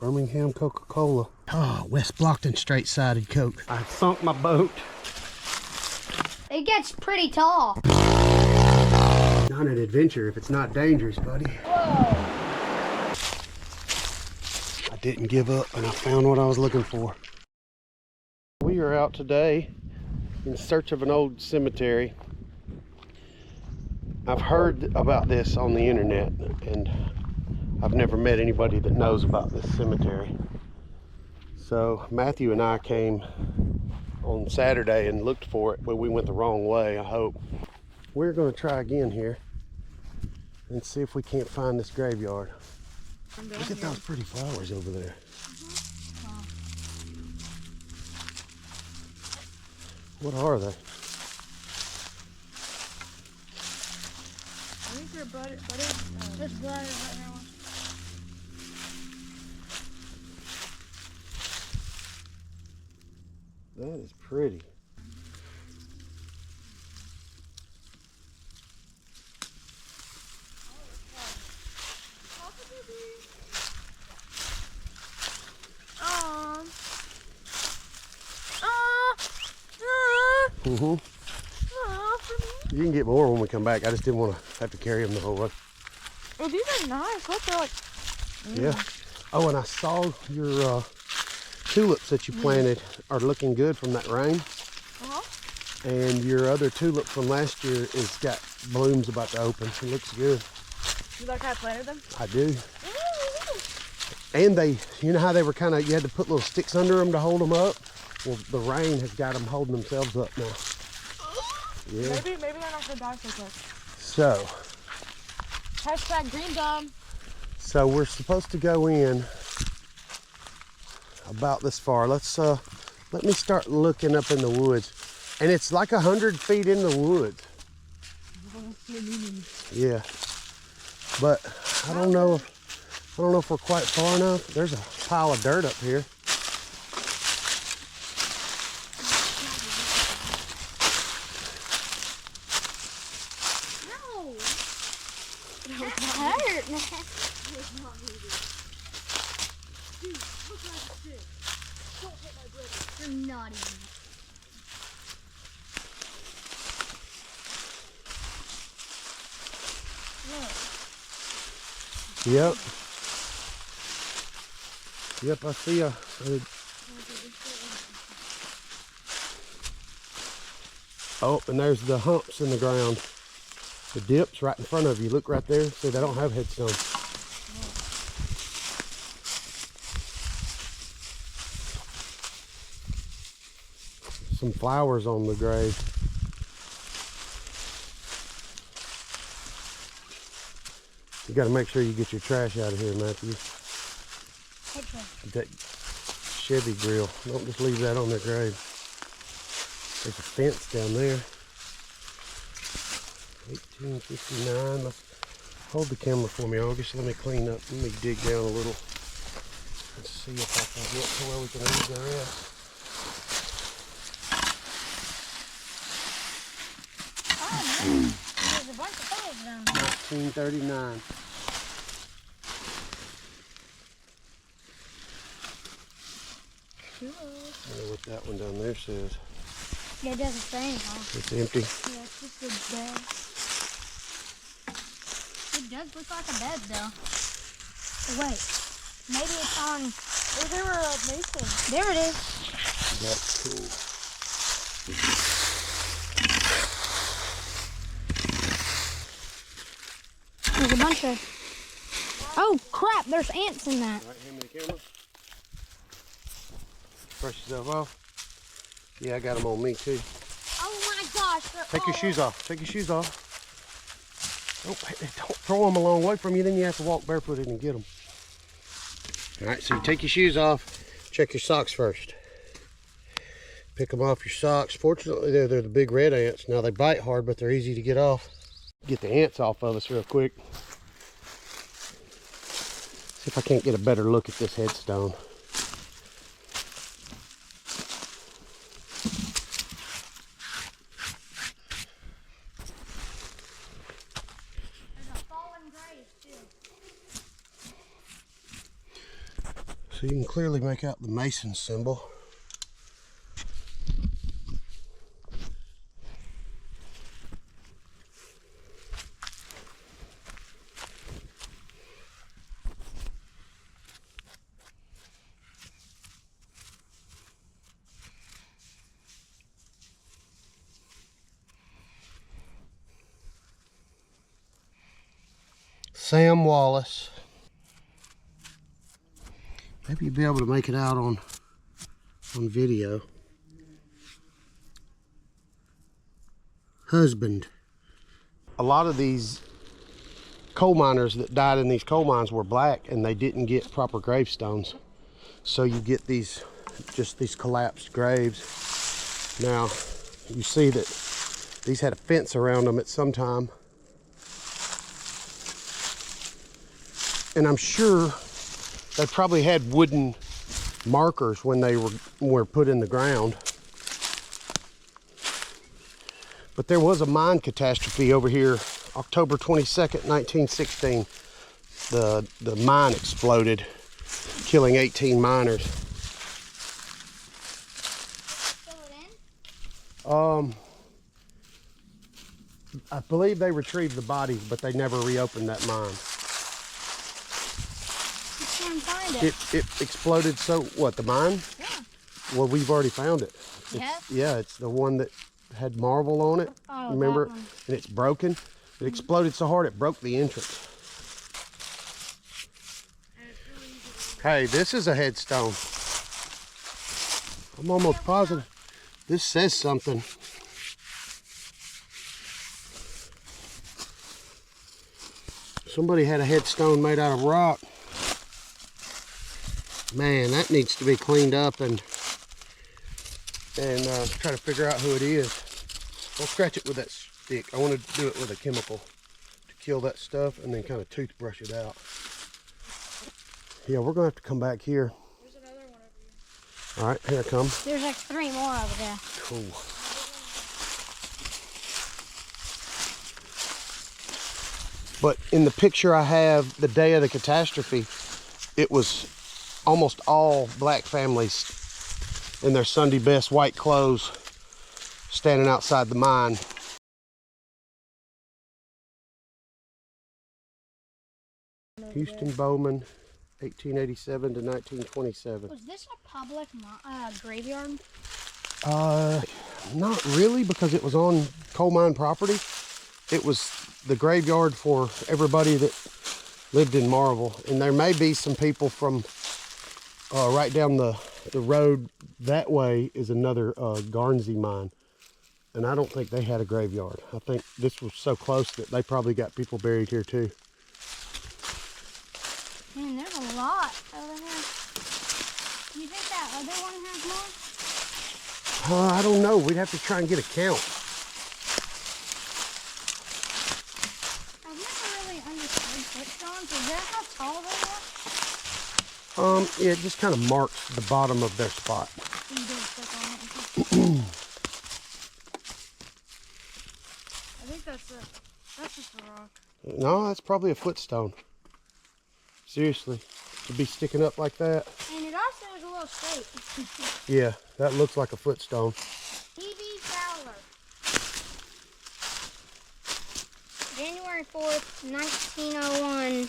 Birmingham Coca-Cola. Oh, West Blockton straight-sided Coke. I sunk my boat. It gets pretty tall. Not an adventure if it's not dangerous, buddy. Whoa. I didn't give up and I found what I was looking for. We are out today in search of an old cemetery. I've heard about this on the internet and I've never met anybody that knows about this cemetery. So Matthew and I came on Saturday and looked for it, but we went the wrong way, I hope. We're going to try again here and see if we can't find this graveyard. Look at those pretty flowers over there. What are they? I think they're butter. There's butter right now. That is pretty. You can get more when we come back. I just didn't want to have to carry them the whole way. Oh, these are nice. Look, they're like. Yeah. Oh, and I saw your tulips that you planted are looking good from that rain. And your other tulip from last year is got blooms about to open. It looks good. You like how I planted them? I do. And they, you know how they were kind of, you had to put little sticks under them to hold them up? Well, the rain has got them holding themselves up now. Yeah. Maybe they're not gonna die so quick. So. Hashtag green thumb. So we're supposed to go in about this far. Let's let me start looking up in the woods. And it's like 100 feet in the woods. Yeah. But I don't know if we're quite far enough. There's a pile of dirt up here. Yep. Yep, I see a oh, and there's the humps in the ground. The dips right in front of you. Look right there. See, they don't have headstones. Some flowers on the grave. You got to make sure you get your trash out of here, Matthew. That Chevy grill. Don't just leave that on their grave. There's a fence down there. 1859. Let's hold the camera for me, August. Let me clean up. Let me dig down a little. Let's see if I can get to where we can read the rest. There's a bunch of photos down. 1939. I wonder what that one down there says. Yeah, it doesn't say anything. It's empty. Yeah, it's just a bed. It does look like a bed, though. Wait, maybe it's on. Oh, there were a mason. There it is. That's cool. There's a bunch of. Oh crap! There's ants in that. All right, hand me the camera. Brush yourself off. Yeah, I got them on me too. Oh my gosh! Take your shoes off. Take your shoes off. Don't throw them a long way from you, then you have to walk barefooted and get them. All right, so you take your shoes off. Check your socks first. Pick them off your socks. Fortunately, they're the big red ants. Now they bite hard, but they're easy to get off. Get the ants off of us real quick. See if I can't get a better look at this headstone. So you can clearly make out the Mason symbol. Sam Wallace. Maybe you'll be able to make it out on video. Husband. A lot of these coal miners that died in these coal mines were black, and they didn't get proper gravestones. So you get these, just these collapsed graves. Now, you see that these had a fence around them at some time. And I'm sure they probably had wooden markers when they were put in the ground. But there was a mine catastrophe over here, October 22nd, 1916. The mine exploded, killing 18 miners. I believe they retrieved the bodies, but they never reopened that mine. It exploded. So what, the mine? Yeah. Well, we've already found it. Yeah, it's the one that had marble on it. Oh, remember? that one. And it's broken. It exploded so hard it broke the entrance. Hey, this is a headstone. I'm almost positive this says something. Somebody had a headstone made out of rock. Man, that needs to be cleaned up and try to figure out who it is. I'll scratch it with that stick. I want to do it with a chemical to kill that stuff and then kind of toothbrush it out. Yeah, we're gonna have to come back here. There's another one over here. All right, here I come. There's like 3 more over there. Cool. But in the picture I have, the day of the catastrophe, it was almost all black families in their Sunday best white clothes standing outside the mine. Houston Bowman, 1887 to 1927. Was this a public graveyard? Not really, because it was on coal mine property. It was the graveyard for everybody that lived in Marvel. And there may be some people from right down the road that way is another Garnsey mine. And I don't think they had a graveyard. I think this was so close that they probably got people buried here too. Man, there's a lot over here. Do you think that other one has more? I don't know. We'd have to try and get a count. I've never really understood footstones. Is that how tall they are? Yeah, it just kind of marks the bottom of their spot. You do click on it. I think that's just a rock. No, that's probably a footstone. Seriously, to be sticking up like that. And it also is a little straight. Yeah, that looks like a footstone. E.B. Fowler. January 4th, 1901.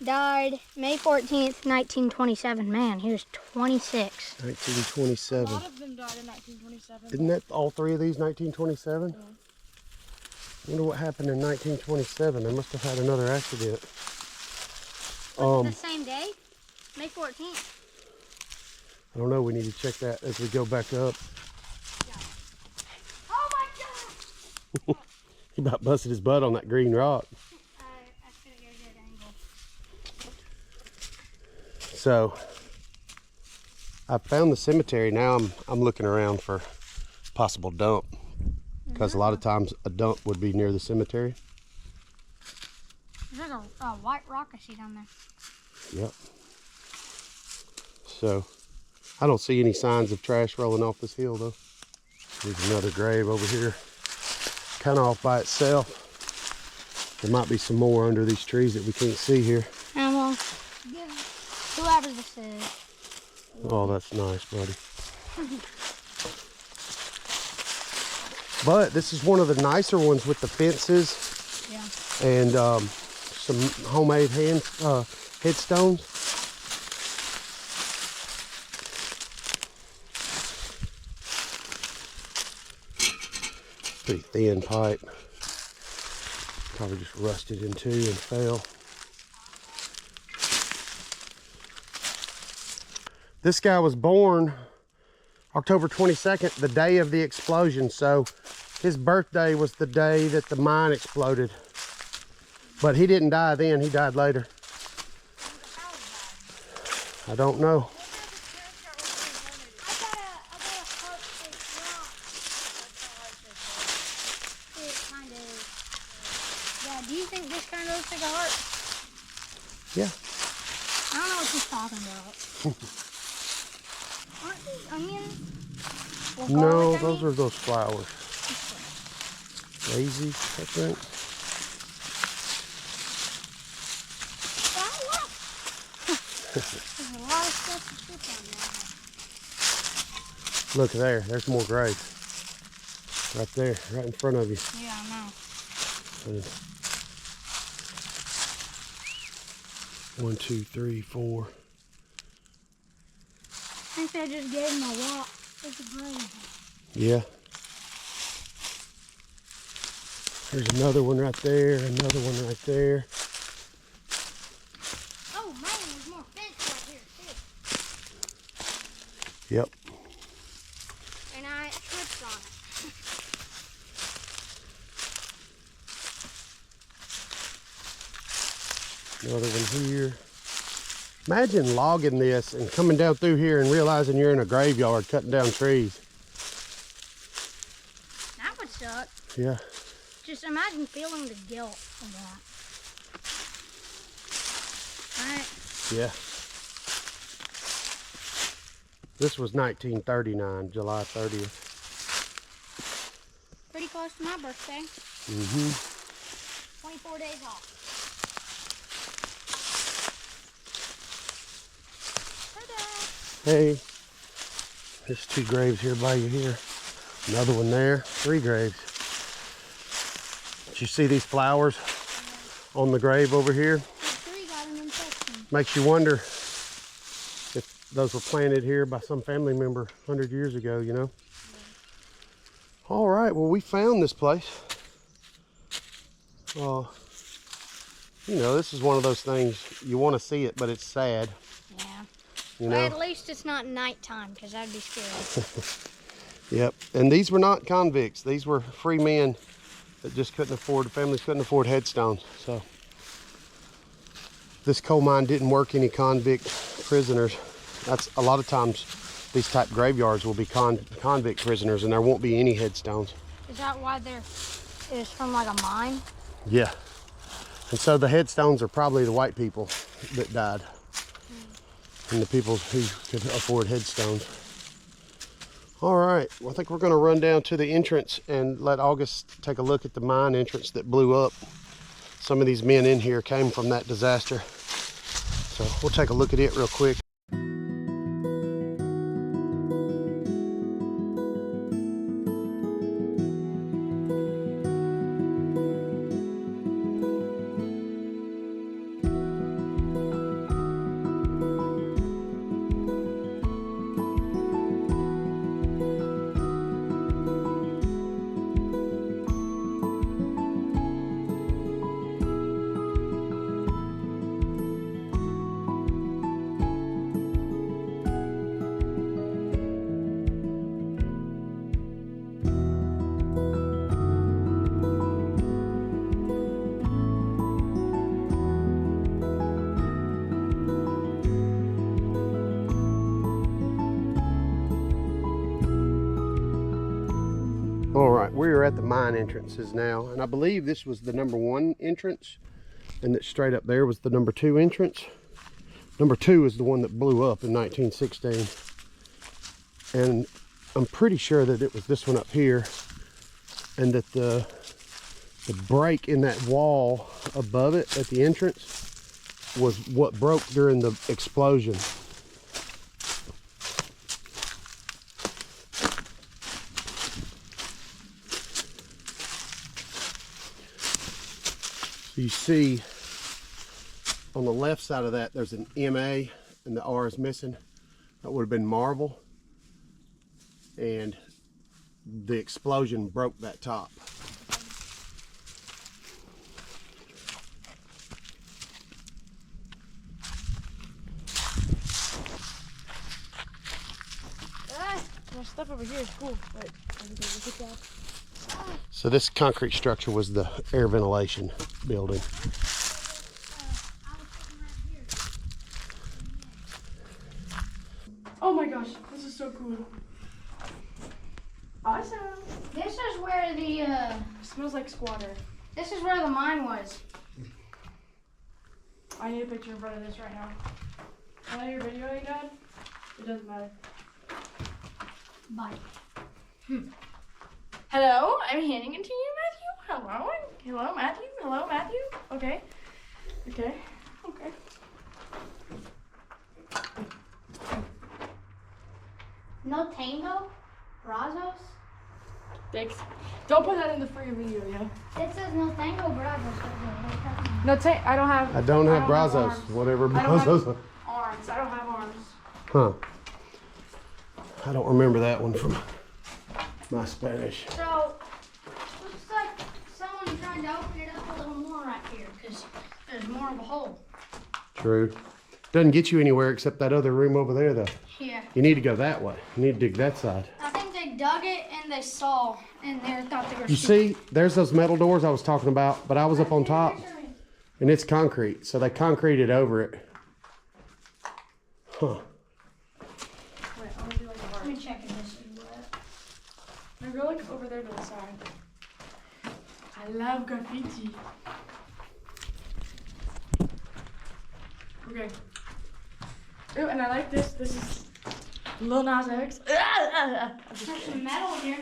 Died May 14th, 1927. Man, he was 26. 1927. A lot of them died in 1927. Isn't that all 3 of these 1927? Yeah. I wonder what happened in 1927. They must have had another accident. Was it the same day? May 14th. I don't know. We need to check that as we go back up. Yeah. Oh my God! He about busted his butt on that green rock. I couldn't get a good angle. So I found the cemetery. Now I'm looking around for possible dump, because a lot of times a dump would be near the cemetery. There's a white rock I see down there. Yep. So I don't see any signs of trash rolling off this hill though. There's another grave over here, kind of off by itself. There might be some more under these trees that we can't see here. And well, whoever this is, Oh, that's nice, buddy. But this is one of the nicer ones with the fences. Yeah. And some homemade headstones. Pretty thin pipe. Probably just rusted in two and fell. This guy was born October 22nd, the day of the explosion. So his birthday was the day that the mine exploded. But he didn't die then, he died later. I don't know. Yeah, do you think this kind of looks like a heart? Yeah. I don't know what he's talking about. Aren't these onions? Or No, garlic, those are those flowers. Daisy, I think. There's a lot of stuff to put on there. Look there, there's more graves. Right there, right in front of you. Yeah, I know. 1, 2, 3, 4. I think they just gave him a walk. There's a grave. Yeah. There's another one right there, another one right there. Oh man, there's more fence right here too. Yep. And I tripped on it. Another one here. Imagine logging this and coming down through here and realizing you're in a graveyard cutting down trees. That would suck. Yeah. Just imagine feeling the guilt of that. Alright. Yeah. This was 1939, July 30th. Pretty close to my birthday. Mm-hmm. 24 days off. Hey, there's 2 graves here by you here. Another one there, 3 graves. Did you see these flowers on the grave over here? The tree got an infection. Makes you wonder if those were planted here by some family member 100 years ago, you know? Yeah. All right, well, we found this place. You know, this is one of those things, you want to see it, but it's sad. Yeah. You Well, know? at least it's not nighttime, because that'd be scary. Yep, and these were not convicts. These were free men that just couldn't afford, the families couldn't afford headstones. So this coal mine didn't work any convict prisoners. That's a lot of times these type graveyards will be convict prisoners and there won't be any headstones. Is that why there is from like a mine? Yeah. And so the headstones are probably the white people that died. And the people who could afford headstones. All right, well, I think we're gonna run down to the entrance and let August take a look at the mine entrance that blew up. Some of these men in here came from that disaster. So we'll take a look at it real quick. All right, we are at the mine entrances now, and I believe this was the #1 entrance, and that straight up there was the #2 entrance. #2 is the one that blew up in 1916, and I'm pretty sure that it was this one up here, and that the break in that wall above it at the entrance was what broke during the explosion. So you see on the left side of that, there's an MA and the R is missing. That would have been marble. And the explosion broke that top. My stuff over here is cool. Wait, let me go look at that. So this concrete structure was the air ventilation building. Oh my gosh, this is so cool. Awesome. This is where the It smells like squatter. this is where the mine was. I need a picture in front of this right now. Can I hear video, Dad? It doesn't matter. Bye. Hello, I'm handing it to you, Matthew. Hello, hello, Matthew. Hello, Matthew. Okay, okay, okay. No tango? Brazos? Thanks. Don't put that in the free video, yeah. It says no tango brazos. No, I don't have. I don't have have Brazos, arms. whatever I don't have Brazos are. arms. I don't have arms. Huh. I don't remember that one from my Spanish. So, looks like someone tried to open it up a little more right here because there's more of a hole. True. Doesn't get you anywhere except that other room over there though. Yeah. You need to go that way. You need to dig that side. I think they dug it and they saw and they thought they were You see, there's those metal doors I was talking about, but I was up on top and it's concrete. So they concreted over it. Huh. Wait, I'm gonna do like a Let heart. me check if this is wet. Now go like over there to the side. I love graffiti. Okay. Ooh, and I like this. This is Lil Nas X. I'm just There's kidding. some metal here.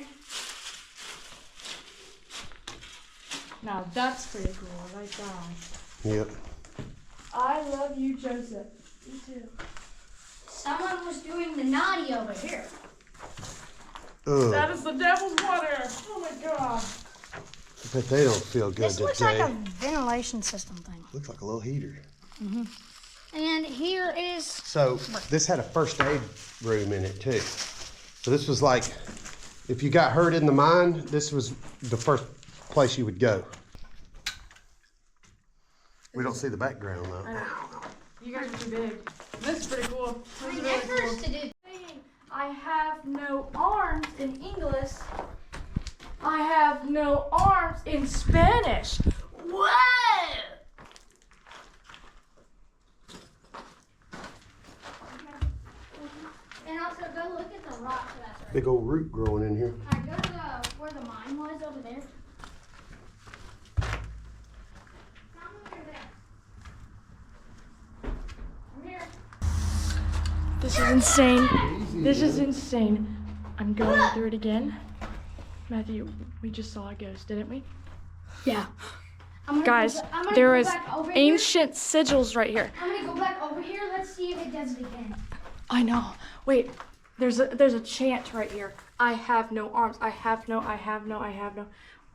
Now that's pretty cool. I like that. Yep. I love you, Joseph. Me too. Someone was doing the naughty over here. That Ugh. is the devil's water. Oh my god. But they don't feel good This looks today. like a ventilation system thing. Looks like a little heater. And here is So this had a first aid room in it too. So this was like, if you got hurt in the mine, this was the first place you would go. We don't see the background though. I know. You guys are too big. This is pretty cool. This is really efforts cool. to do. I have no arms in English. I have no arms in Spanish. Whoa! And also go look at the rock that's right. Big old root growing in here. Alright, go to where the mine was over there. Come over there. Come here. This is insane. This is insane. I'm going through it again. Matthew, we just saw a ghost, didn't we? Yeah. I'm gonna Guys, I'm gonna there go is back over here. ancient sigils right here. I'm gonna go back over here. Let's see if it does it again. I know. Wait, there's a chant right here. I have no arms. I have no.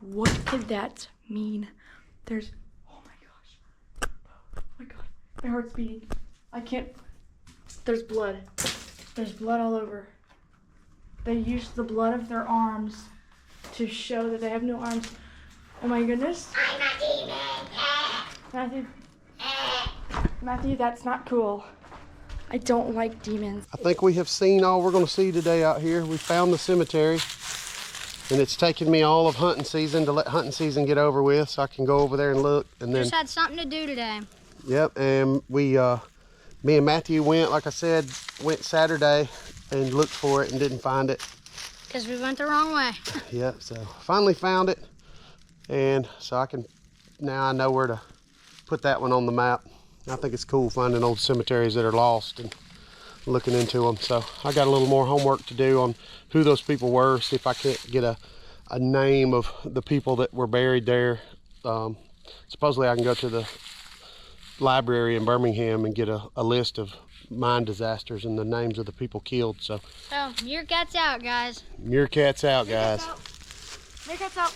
What could that mean? There's. Oh my gosh. Oh my god. My heart's beating. I can't. There's blood. There's blood all over. They used the blood of their arms to show that they have no arms. Oh my goodness. I'm a demon. Matthew. Matthew, that's not cool. I don't like demons. I think we have seen all we're going to see today out here. We found the cemetery, and it's taken me all of hunting season to let hunting season get over with, so I can go over there and look. And then, Just had something to do today. yep. And me and Matthew went, like I said, went Saturday and looked for it and didn't find it. Because we went the wrong way. Yep. So finally found it, and so now I know where to put that one on the map. I think it's cool finding old cemeteries that are lost and looking into them. So I got a little more homework to do on who those people were, see if I can't get a name of the people that were buried there. Supposedly I can go to the library in Birmingham and get a list of mine disasters and the names of the people killed. So So, your cat's out, guys. Meerkats out, guys. Make us out.